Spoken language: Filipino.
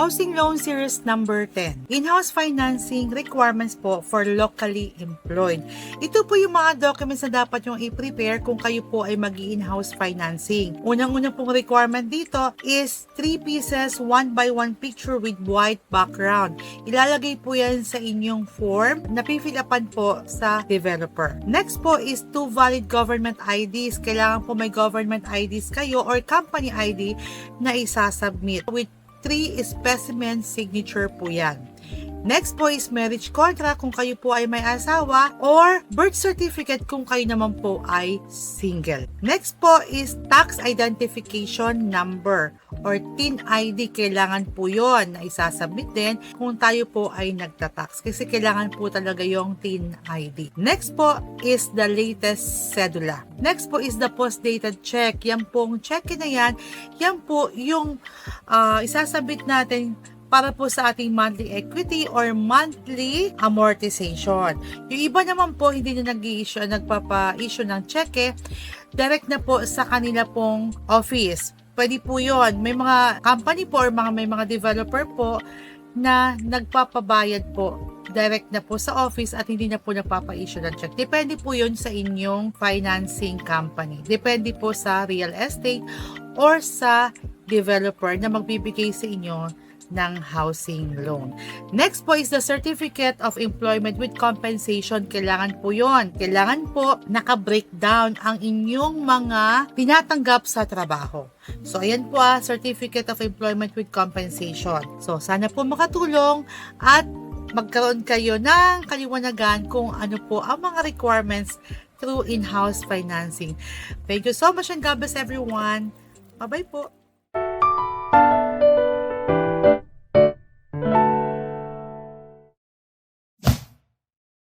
Housing Loan Series number 10. In-house financing requirements po for locally employed. Ito po yung mga documents na dapat yung i-prepare kung kayo po ay mag-in-house financing. Unang-unang pong requirement dito is 3 pieces 1x1 picture with white background. Ilalagay po yan sa inyong form na pifilapan po sa developer. Next po is 2 valid government IDs. Kailangan po may government IDs kayo or company ID na isasubmit with 3 specimen signature po yan. Next po is marriage contract kung kayo po ay may asawa or birth certificate kung kayo naman po ay single. Next po is tax identification number or TIN ID. Kailangan po yon na isasubmit din kung tayo po ay nagtatax kasi kailangan po talaga yung TIN ID. Next po is the latest cedula. Next po is the post-dated check. Yan pong check na yan po yung isasubmit natin para po sa ating monthly equity or monthly amortization. Yung iba naman po, hindi na nagpapa-issue ng cheque, direct na po sa kanila pong office. Pwede po yun. May mga company po or may mga developer po na nagpapabayad po direct na po sa office at hindi na po nagpapa-issue ng check. Depende po yun sa inyong financing company. Depende po sa real estate or sa developer na magbibigay sa inyo ng housing loan. Next po is the Certificate of Employment with Compensation. Kailangan po yon. Kailangan po naka-breakdown ang inyong mga tinatanggap sa trabaho. So, ayan po Certificate of Employment with Compensation. So, sana po makatulong at magkaroon kayo ng kaliwanagan kung ano po ang mga requirements through in-house financing. Thank you so much and God bless everyone. Bye-bye po.